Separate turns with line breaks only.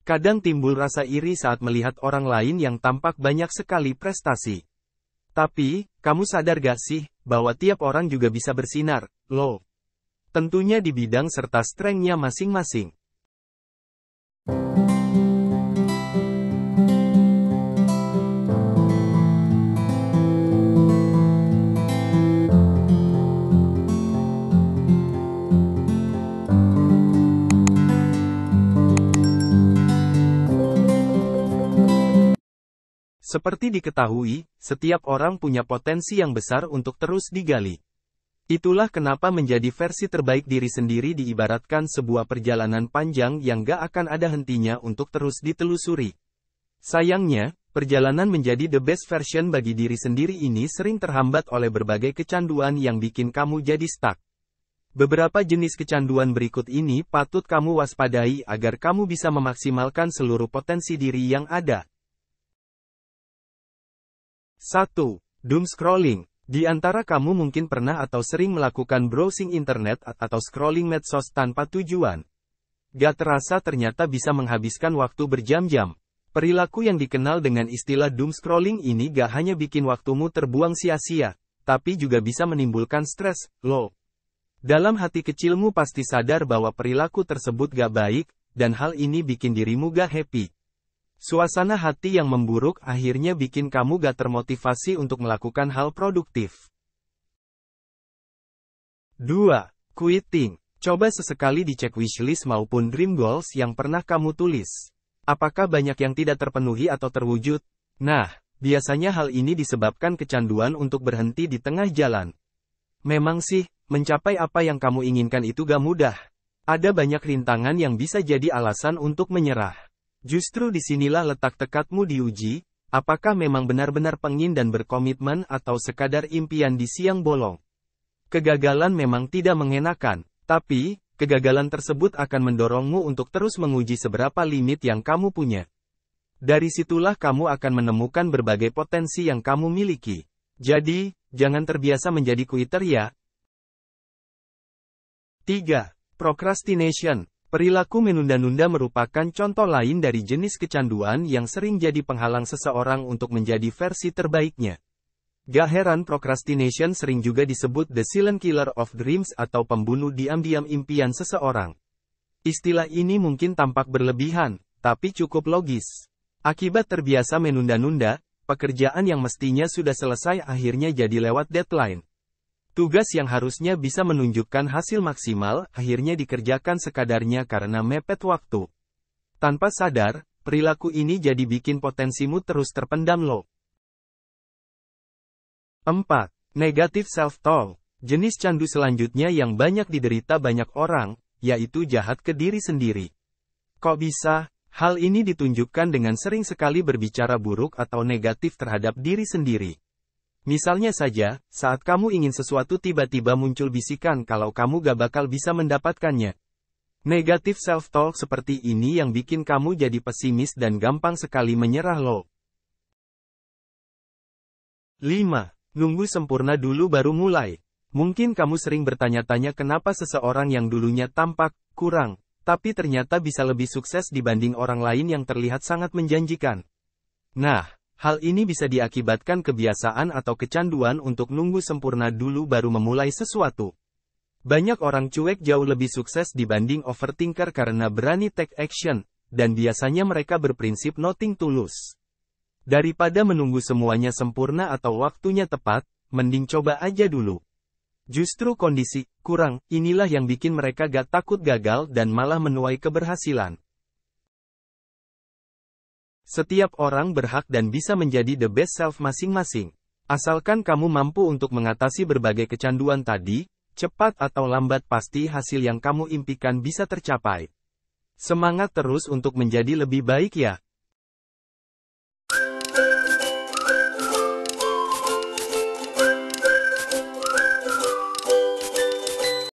Kadang timbul rasa iri saat melihat orang lain yang tampak banyak sekali prestasi. Tapi, kamu sadar gak sih, bahwa tiap orang juga bisa bersinar, loh. Tentunya di bidang serta strength-nya masing-masing. Seperti diketahui, setiap orang punya potensi yang besar untuk terus digali. Itulah kenapa menjadi versi terbaik diri sendiri diibaratkan sebuah perjalanan panjang yang gak akan ada hentinya untuk terus ditelusuri. Sayangnya, perjalanan menjadi the best version bagi diri sendiri ini sering terhambat oleh berbagai kecanduan yang bikin kamu jadi stuck. Beberapa jenis kecanduan berikut ini patut kamu waspadai agar kamu bisa memaksimalkan seluruh potensi diri yang ada. 1. Doom scrolling. Di antara kamu mungkin pernah atau sering melakukan browsing internet atau scrolling medsos tanpa tujuan. Gak terasa ternyata bisa menghabiskan waktu berjam-jam. Perilaku yang dikenal dengan istilah doom scrolling ini gak hanya bikin waktumu terbuang sia-sia, tapi juga bisa menimbulkan stres, loh. Dalam hati kecilmu pasti sadar bahwa perilaku tersebut gak baik, dan hal ini bikin dirimu gak happy. Suasana hati yang memburuk akhirnya bikin kamu gak termotivasi untuk melakukan hal produktif. 2. Quitting. Coba sesekali dicek wishlist maupun dream goals yang pernah kamu tulis. Apakah banyak yang tidak terpenuhi atau terwujud? Nah, biasanya hal ini disebabkan kecanduan untuk berhenti di tengah jalan. Memang sih, mencapai apa yang kamu inginkan itu gak mudah. Ada banyak rintangan yang bisa jadi alasan untuk menyerah. Justru disinilah letak tekadmu diuji, apakah memang benar-benar pengin dan berkomitmen atau sekadar impian di siang bolong. Kegagalan memang tidak mengenakan, tapi, kegagalan tersebut akan mendorongmu untuk terus menguji seberapa limit yang kamu punya. Dari situlah kamu akan menemukan berbagai potensi yang kamu miliki. Jadi, jangan terbiasa menjadi quitter ya. 3. Procrastination. Perilaku menunda-nunda merupakan contoh lain dari jenis kecanduan yang sering jadi penghalang seseorang untuk menjadi versi terbaiknya. Gak heran procrastination sering juga disebut the silent killer of dreams atau pembunuh diam-diam impian seseorang. Istilah ini mungkin tampak berlebihan, tapi cukup logis. Akibat terbiasa menunda-nunda, pekerjaan yang mestinya sudah selesai akhirnya jadi lewat deadline. Tugas yang harusnya bisa menunjukkan hasil maksimal, akhirnya dikerjakan sekadarnya karena mepet waktu. Tanpa sadar, perilaku ini jadi bikin potensimu terus terpendam loh. 4. Negative self-talk. Jenis candu selanjutnya yang banyak diderita banyak orang, yaitu jahat ke diri sendiri. Kok bisa? Hal ini ditunjukkan dengan sering sekali berbicara buruk atau negatif terhadap diri sendiri. Misalnya saja, saat kamu ingin sesuatu tiba-tiba muncul bisikan kalau kamu gak bakal bisa mendapatkannya. Negative self-talk seperti ini yang bikin kamu jadi pesimis dan gampang sekali menyerah loh. 5. Nunggu sempurna dulu baru mulai. Mungkin kamu sering bertanya-tanya kenapa seseorang yang dulunya tampak kurang, tapi ternyata bisa lebih sukses dibanding orang lain yang terlihat sangat menjanjikan. Nah, hal ini bisa diakibatkan kebiasaan atau kecanduan untuk nunggu sempurna dulu baru memulai sesuatu. Banyak orang cuek jauh lebih sukses dibanding overthinker karena berani take action, dan biasanya mereka berprinsip nothing tulus. Daripada menunggu semuanya sempurna atau waktunya tepat, mending coba aja dulu. Justru kondisi kurang inilah yang bikin mereka gak takut gagal dan malah menuai keberhasilan. Setiap orang berhak dan bisa menjadi the best self masing-masing. Asalkan kamu mampu untuk mengatasi berbagai kecanduan tadi, cepat atau lambat pasti hasil yang kamu impikan bisa tercapai. Semangat terus untuk menjadi lebih baik ya.